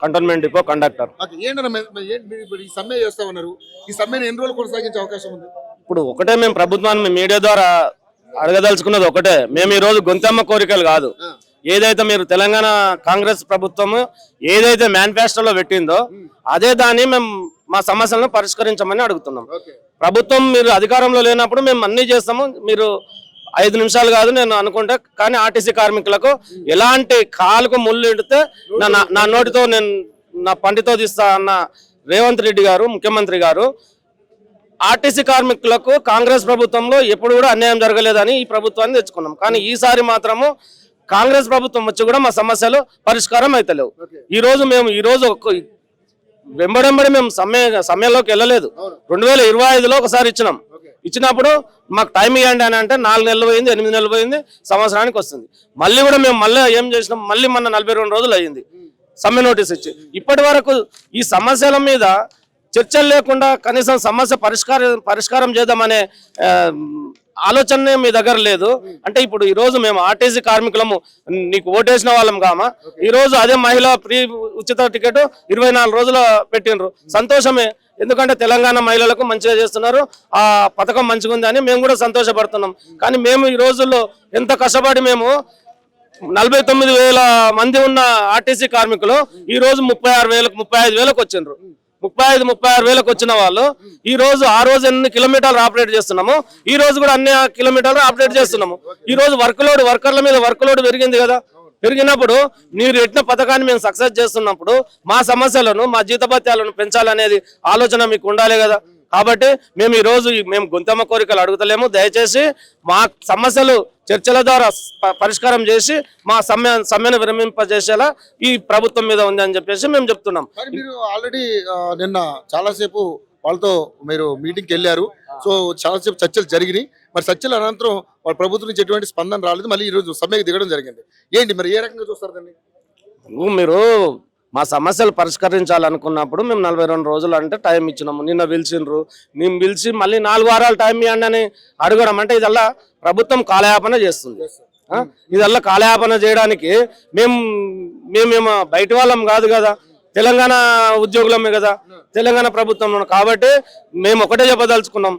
Cantonment depot conductor. ఈ సమ్మె చేస్తా ఉన్నారు, ఈ సమ్మెను ఎన్ని రోజులు కొనసాగించే అవకాశం ఉంది? ఇప్పుడు ఒకటే మేము ప్రభుత్వాన్ని మీడియా ద్వారా అడగదలుచుకున్నది ఒకటే, మేము ఈ రోజు గొంతెమ్మ కోరికలు కాదు, ఏదైతే మీరు తెలంగాణ కాంగ్రెస్ ప్రభుత్వం ఏదైతే మేనిఫెస్టోలో పెట్టిందో అదే దాన్ని మేము మా సమస్యలను పరిష్కరించమని అడుగుతున్నాం. ప్రభుత్వం మీరు అధికారంలో లేనప్పుడు మేము అన్ని చేస్తాము, మీరు 5 నిమిషాలు కాదు నేను అనుకుంటా, కానీ ఆర్టీసీ కార్మికులకు ఎలాంటి కాలుకు ముళ్ళు ఇడితే నా నోటితో నేను నా పండితో తీస్తా అన్న రేవంత్ రెడ్డి గారు ముఖ్యమంత్రి గారు ఆర్టీసీ కార్మికులకు కాంగ్రెస్ ప్రభుత్వంలో ఎప్పుడు కూడా అన్యాయం జరగలేదని ఈ ప్రభుత్వాన్ని తెచ్చుకున్నాం. కానీ ఈసారి మాత్రము కాంగ్రెస్ ప్రభుత్వం వచ్చి కూడా మా సమస్యలు పరిష్కారం అయితలేవు. ఈ రోజు వెంబడెంబడి మేము సమ్మెలోకి వెళ్ళలేదు. 2025లో ఒకసారి ఇచ్చినప్పుడు మాకు టైం ఇవ్వండి అని అంటే 4 నెలలు పోయింది, 8 నెలలు పోయింది, సంవత్సరానికి వస్తుంది. మళ్ళీ కూడా మేము ఏం చేసినాం, మళ్ళీ మొన్న 42 రోజులు అయ్యింది సమ్మె నోటీస్ ఇచ్చి. ఇప్పటి వరకు ఈ సమస్యల మీద చర్చలు లేకుండా కనీసం సమస్య పరిష్కారం చేద్దామనే ఆలోచన మీ దగ్గర లేదు. అంటే ఇప్పుడు ఈ రోజు మేము ఆర్టీసీ కార్మికులము నీకు ఓటేసిన వాళ్ళం కామా, ఈ రోజు అదే మహిళా ఫ్రీ ఉచిత టికెట్ 24 రోజులు పెట్టినరు, సంతోషమే. ఎందుకంటే తెలంగాణ మహిళలకు మంచిగా చేస్తున్నారు, ఆ పథకం మంచిగా ఉంది అని మేము కూడా సంతోషపడుతున్నాం. కానీ మేము ఈ రోజుల్లో ఎంత కష్టపడి మేము 49,000 మంది ఉన్న ఆర్టీసీ కార్మికులు ఈ రోజు 35,000 వచ్చిండ్రు. 35,000 వచ్చిన వాళ్ళు ఈ రోజు ఆ రోజు ఎన్ని కిలోమీటర్లు ఆపరేట్ చేస్తున్నాము, ఈ రోజు కూడా అన్ని కిలోమీటర్లు ఆపరేట్ చేస్తున్నాము. ఈ రోజు వర్కర్ల మీద వర్క్ లోడ్ పెరిగింది కదా, పెరిగినప్పుడు మీరు ఎట్టిన పథకాన్ని మేము సక్సెస్ చేస్తున్నప్పుడు మా సమస్యలను మా జీతభత్యాలను పెంచాలనేది ఆలోచన మీకు ఉండాలి కదా. కాబట్టి మేము ఈ రోజు గొంతెమ్మ కోరికలు అడుగుతలేము. దయచేసి మా సమస్యలు చర్చల ద్వారా పరిష్కారం చేసి మా సమ్మెను విరమింపజేసేలా ఈ ప్రభుత్వం మీద ఉంది అని చెప్పేసి మేము చెప్తున్నాం. మీరు ఆల్రెడీ నిన్న చాలాసేపు వాళ్ళతో మీరు మీటింగ్కి వెళ్ళారు, సో చాలాసేపు చర్చలు జరిగినాయి. మరి చర్చల అనంతరం వాళ్ళ ప్రభుత్వం నుంచి ఎటువంటి స్పందన రాలేదు, మళ్ళీ ఈ రోజు సమ్మెకి దిగడం జరిగింది. ఏంటి మరి ఏ రకంగా చూస్తారు దాన్ని? మీరు మా సమస్యలు పరిష్కరించాలనుకున్నప్పుడు మేము 42 రోజులు అంటే టైం ఇచ్చినాము. నిన్న పిలిచి మళ్ళీ 4 వారాలు టైం ఇవ్వండి అని అడగడం అంటే ఇదల్లా ప్రభుత్వం కాలయాపన చేస్తుంది. ఇదల్లా కాలయాపన చేయడానికి మేము బయట వాళ్ళం కాదు కదా, తెలంగాణ ఉద్యోగులమే కదా, తెలంగాణ ప్రభుత్వం. కాబట్టి మేము ఒకటే చెప్పదలుచుకున్నాం,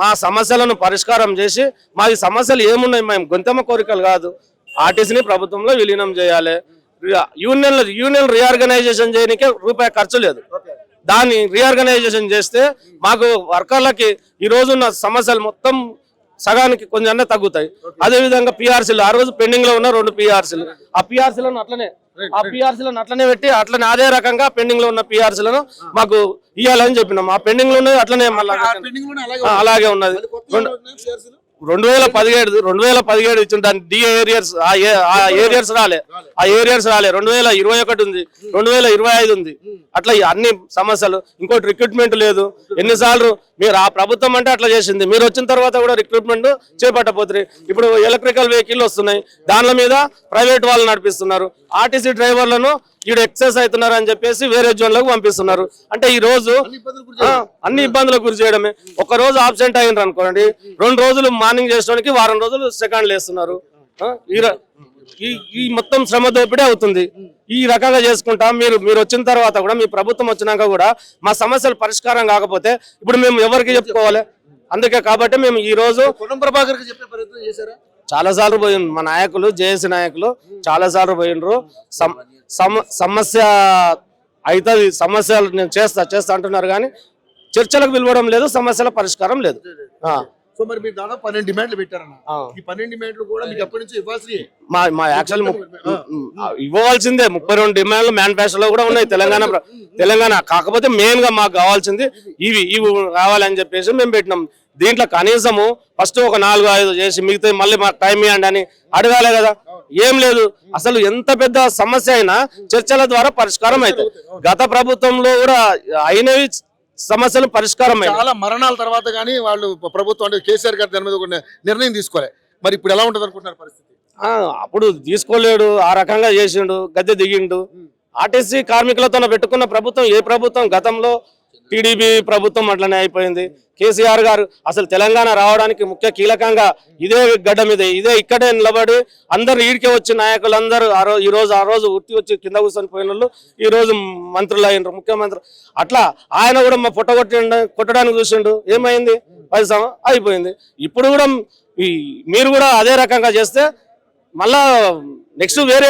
మా సమస్యలను పరిష్కారం చేసి మా ఈ సమస్యలు ఏమున్నాయి, మేము గొంతెమ్మ కోరికలు కాదు, ఆర్టీసీని ప్రభుత్వంలో విలీనం చేయాలి, యూనియన్ రీఆర్గనైజేషన్ చేయడానికి రూపాయి ఖర్చు లేదు, దాన్ని రీఆర్గనైజేషన్ చేస్తే మాకు వర్కర్లకి ఈ రోజున్న సమస్యలు మొత్తం సగానికి కొంచెం తగ్గుతాయి. అదే విధంగా పిఆర్సీలు ఆ రోజు పెండింగ్ లో ఉన్న 2 పిఆర్సీలు, ఆ పిఆర్సీలను అట్లనే పెట్టి అట్లనే అదే రకంగా పెండింగ్ లో ఉన్న పిఆర్సీలను మాకు ఇవ్వాలని చెప్పినాం. ఆ పెండింగ్ లో ఉన్నది అట్లనే అలాగే ఉన్నది. 2017 ఇచ్చిన దాని ఏరియర్స్ రాలే, ఆ ఏరియర్స్ రాలే. 2021 ఉంది, 2025 ఉంది. అట్లా అన్ని సమస్యలు. ఇంకోటి రిక్రూట్మెంట్ లేదు. ఎన్నిసార్లు మీరు ఆ ప్రభుత్వం అంటే అట్లా చేసింది, మీరు వచ్చిన తర్వాత కూడా రిక్రూట్మెంట్ చేపట్టపోతుంది. ఇప్పుడు ఎలక్ట్రికల్ వెహికల్ వస్తున్నాయి, దానిల మీద ప్రైవేట్ వాళ్ళు నడిపిస్తున్నారు. ఆర్టీసీ డ్రైవర్లను ఈడు ఎక్సెస్ అవుతున్నారు అని చెప్పేసి వేరే జోన్లకు పంపిస్తున్నారు. అంటే ఈ రోజు అన్ని ఇబ్బందులకు గురి చేయడమే. ఒక రోజు ఆబ్సెంట్ అయ్యిండ్రు అనుకోండి, 2 రోజులు మార్నింగ్ చేసడానికి వారం రోజులు సెకండ్లు వేస్తున్నారు. ఈ మొత్తం శ్రమ దోపిడీ అవుతుంది. ఈ రకంగా చేసుకుంటా మీరు వచ్చిన తర్వాత కూడా, మీ ప్రభుత్వం వచ్చినాక కూడా మా సమస్యలు పరిష్కారం కాకపోతే ఇప్పుడు మేము ఎవరికి చెప్పుకోవాలి? అందుకే కాబట్టి మేము ఈ రోజు చాలా సార్లు పోయిండ్రు, మా నాయకులు జేఏసీ నాయకులు చాలా సార్లు పోయిండ్రు. సమస్య అవుతుంది, సమస్యలు నేను చేస్తా అంటున్నారు కానీ చర్చలకు పిలవడం లేదు, సమస్యల పరిష్కారం లేదు. సో మరి మీరు దాదాపు 12 డిమాండ్లు పెట్టారన్న. ఈ 12 డిమాండ్లు కూడా మీకు ఎప్పటి నుంచి ఇవ్వాల్సి మా యాక్చువల్ ఇవ్వవలసిందే. 32 డిమాండ్లు మేనిఫెస్టోలో కూడా ఉన్నాయి తెలంగాణ. కాకపోతే మెయిన్ గా మాకు కావాల్సింది ఇవి కావాలని చెప్పేసి మేము పెట్టినాం. దీంట్లో కనీసము ఫస్ట్ ఒక 4-5 చేసి మిగతా మళ్ళీ మాకు టైం ఇవ్వండి అని అడగాలి కదా, ఏం లేదు. అసలు ఎంత పెద్ద సమస్య అయినా చర్చల ద్వారా పరిష్కారం అవుతాయి. గత ప్రభుత్వంలో కూడా అయినవి సమస్యలు పరిష్కారం చాలా మరణాల తర్వాత కానీ వాళ్ళు ప్రభుత్వం అంటే కేసీఆర్ గారు దాని మీద ఒక నిర్ణయం తీసుకోవాలి. మరి ఇప్పుడు ఎలా ఉంటుంది అనుకుంటున్నారు పరిస్థితి? అప్పుడు తీసుకోలేడు, ఆ రకంగా చేసిండు, గద్దె దిగిండు. ఆర్టీసీ కార్మికులతో పెట్టుకున్న ప్రభుత్వం ఏ ప్రభుత్వం గతంలో టీడీపీ ప్రభుత్వం అట్లనే అయిపోయింది. కేసీఆర్ గారు అసలు తెలంగాణ రావడానికి ముఖ్య కీలకంగా ఇదే గడ్డ మీద ఇక్కడే నిలబడి అందరు ఈడికే వచ్చి నాయకులందరూ ఆ రోజు ఉట్టి వచ్చి కింద కూర్చొని పోయిన వాళ్ళు ఈ రోజు మంత్రులు అయినరు, ముఖ్యమంత్రి. అట్లా ఆయన కూడా మా కొట్టడానికి చూసిండు, ఏమైంది? 10 సంవత్సరాలు అయిపోయింది. ఇప్పుడు కూడా మీరు కూడా అదే రకంగా చేస్తే మళ్ళా నెక్స్ట్ వేరే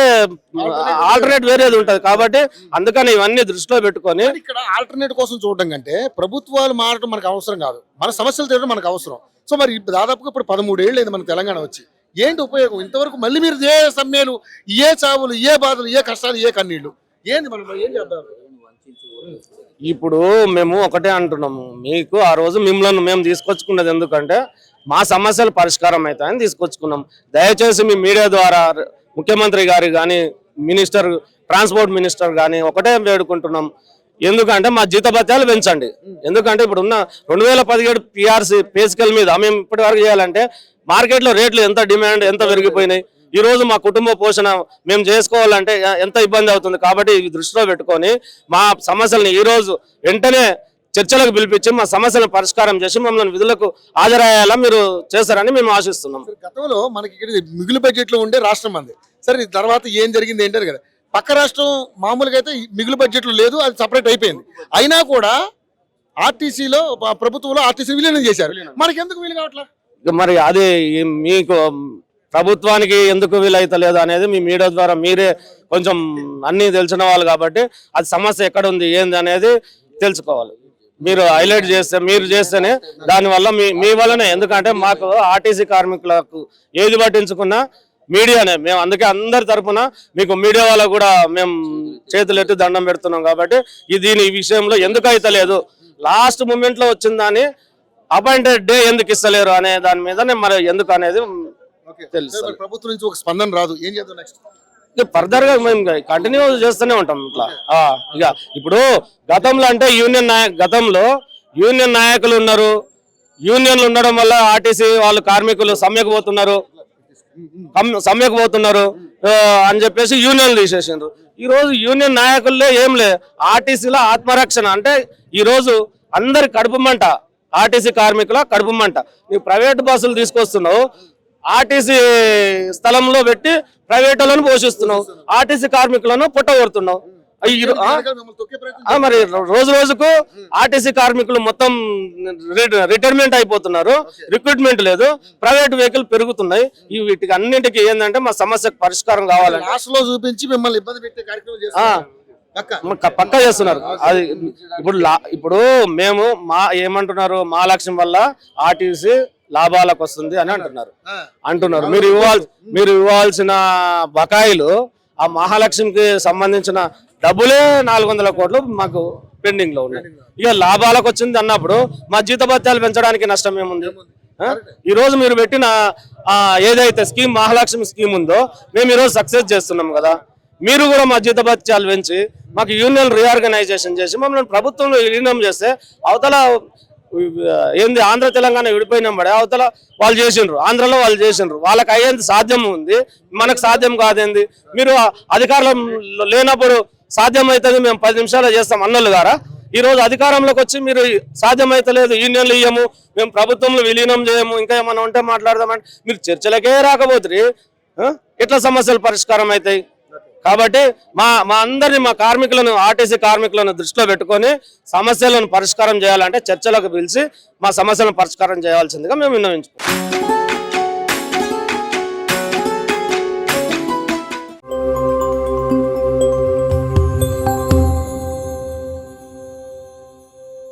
ఆల్టర్నేట్ వేరేది ఉంటది. కాబట్టి అందుకని ఇవన్నీ దృష్టిలో పెట్టుకొని ఇక్కడ ఆల్టర్నేట్ కోసం చూడడం కంటే ప్రభుత్వాలు మారడం మనకు అవసరం కాదు, మన సమస్యలు తీరడం మనకు అవసరం. సో మరి దాదాపుగా ఇప్పుడు 13 ఏళ్ళు అయింది మన తెలంగాణ వచ్చి, ఏంటి ఉపయోగం? ఇంతవరకు మళ్ళీ మీరు ఏ సమ్మెలు, ఏ చావులు, ఏ బాధలు, ఏ కష్టాలు, ఏ కన్నీళ్లు, ఏంది మనం ఏం చేద్దాం? ఇప్పుడు మేము ఒకటే అంటున్నాము, మీకు ఆ రోజు మిమ్మల్ని మేము తీసుకొచ్చుకున్నది ఎందుకంటే మా సమస్యలు పరిష్కారం అవుతాయని తీసుకొచ్చుకున్నాం. దయచేసి మీ మీడియా ద్వారా ముఖ్యమంత్రి గారు కానీ, మినిస్టర్, ట్రాన్స్పోర్ట్ మినిస్టర్ కానీ ఒకటే వేడుకుంటున్నాం, ఎందుకంటే మా జీతభత్యాలు పెంచండి. ఎందుకంటే ఇప్పుడు ఉన్న 2017 పిఆర్సీ పే స్కేల్ మీద మేము ఇప్పటి వరకు చేయాలంటే మార్కెట్లో రేట్లు ఎంత డిమాండ్ ఎంత పెరిగిపోయినాయి. ఈ రోజు మా కుటుంబ పోషణ మేము చేసుకోవాలంటే ఎంత ఇబ్బంది అవుతుంది. కాబట్టి ఇవి దృష్టిలో పెట్టుకొని మా సమస్యలను ఈ రోజు వెంటనే చర్చలకు పిలిపించి మా సమస్యలను పరిష్కారం చేసి మమ్మల్ని విధులకు హాజరయ్యేలా మీరు చేస్తారని మేము ఆశిస్తున్నాం. గతంలో మనకి ఇక్కడ మిగులు బడ్జెట్ లో ఉండే రాష్ట్రం అంది. సరే, తర్వాత ఏం జరిగింది ఏంటారు కదా, పక్క రాష్ట్రం మామూలుగా అయితే మిగులు బడ్జెట్ లో లేదు, అది సపరేట్ అయిపోయింది. అయినా కూడా ఆర్టీసీలో ప్రభుత్వంలో ఆర్టీసీ విలీనం చేశారు, మనకి ఎందుకు వీలు కావట్లేదు? మరి అది మీకు ప్రభుత్వానికి ఎందుకు వీలైతలేదు అనేది మీ మీడియా ద్వారా మీరే కొంచెం అన్ని తెలిసిన వాళ్ళు కాబట్టి అది సమస్య ఎక్కడ ఉంది ఏంది అనేది తెలుసుకోవాలి. మీరు హైలైట్ చేస్తే మీరు చేస్తేనే దానివల్ల మీ వల్లనే, ఎందుకంటే మాకు ఆర్టీసీ కార్మికులకు ఏది పట్టించుకున్నా మీడియానే. మేము అందుకే అందరి తరఫున మీకు మీడియా వాళ్ళకు కూడా మేము చేతులెత్తి దండం పెడుతున్నాం. కాబట్టి ఈ విషయంలో ఎందుకు అయితలేదు, లాస్ట్ మూమెంట్ లో వచ్చిందని అపాయింటెడ్ డే ఎందుకు ఇస్తలేరు అనే దాని మీదనే మరి ఎందుకు అనేది తెలుసు. ప్రభుత్వం నుంచి ఒక స్పందన రాదు, ఏం చేద్దాం నెక్స్ట్? ఫర్దర్ గా మేము కంటిన్యూ చేస్తూనే ఉంటాం ఇట్లా. ఇక ఇప్పుడు గతంలో అంటే గతంలో యూనియన్ నాయకులు ఉన్నారు, యూనియన్లు ఉండడం వల్ల ఆర్టీసీ వాళ్ళు కార్మికులు సమ్మెకు పోతున్నారు అని చెప్పేసి యూనియన్లు తీసేసిండ్రు. ఈ రోజు యూనియన్ నాయకుల్లో ఏం లే, ఆర్టీసీలో ఆత్మరక్షణ అంటే ఈ రోజు అందరి కడుపు మంట, ఆర్టీసీ కార్మికుల కడుపు మంట. నువ్వు ప్రైవేట్ బస్సులు తీసుకొస్తున్నావు, ఆర్టీసీ స్థలంలో పెట్టి ప్రైవేట్ వాళ్ళను పోషిస్తున్నావు, ఆర్టీసీ కార్మికులను పుట్టగొడుతున్నావు. మరి రోజు రోజుకు ఆర్టీసీ కార్మికులు మొత్తం రిటైర్మెంట్ అయిపోతున్నారు, రిక్రూట్మెంట్ లేదు, ప్రైవేట్ వెహికల్ పెరుగుతున్నాయి. వీటికి అన్నింటికి ఏంటంటే మా సమస్యకు పరిష్కారం కావాలంటే లాస్ట్లో చూపించి మిమ్మల్ని ఇబ్బంది పెట్టే కార్యక్రమం పక్కా చేస్తున్నారు. అది ఇప్పుడు మేము ఏమంటున్నారు, మా లక్ష్యం వల్ల ఆర్టీసీ లాభాలకు వస్తుంది అని అంటున్నారు. మీరు ఇవ్వాల్సిన బకాయిలు ఆ మహాలక్ష్మికి సంబంధించిన డబ్బులే 400 కోట్లు మాకు పెండింగ్ లో ఉన్నాయి. ఇక లాభాలకు వచ్చింది అన్నప్పుడు మా జీతభత్యాలు పెంచడానికి నష్టం ఏముంది? ఈ రోజు మీరు పెట్టిన ఏదైతే స్కీమ్ మహాలక్ష్మి స్కీమ్ ఉందో మేము ఈరోజు సక్సెస్ చేస్తున్నాం కదా. మీరు కూడా మా జీతభత్యాలు పెంచి మాకు యూనియన్ రీఆర్గనైజేషన్ చేసి మమ్మల్ని ప్రభుత్వంలో విలీనం చేస్తే అవతల ఏంది ఆంధ్ర తెలంగాణ విడిపోయినప్పుడే అవతల వాళ్ళు చేసిండ్రు, ఆంధ్రలో వాళ్ళు చేసిండ్రు, వాళ్ళకి అయ్యేది సాధ్యం ఉంది, మనకు సాధ్యం కాదేంది? మీరు అధికారంలో లేనప్పుడు సాధ్యం అవుతుంది, మేము 10 నిమిషాలు చేస్తాం అన్నోళ్ళు గారా. ఈ రోజు అధికారంలోకి వచ్చి మీరు సాధ్యమైతలేదు, యూనియన్లు ఇయ్యము, మేము ప్రభుత్వంలో విలీనం చేయము, ఇంకా ఏమన్నా ఉంటే మాట్లాడదామంటే మీరు చర్చలకే రాకపోతే ఎట్లా సమస్యలు పరిష్కారం అవుతాయి? కాబట్టి మా అందరినీ మా కార్మికులను, ఆర్టీసీ కార్మికులను దృష్టిలో పెట్టుకొని సమస్యలను పరిష్కారం చేయాలంటే చర్చలకు పిలిచి మా సమస్యలను పరిష్కారం చేయాల్సిందిగా మేము విన్నవించుకుంటాం.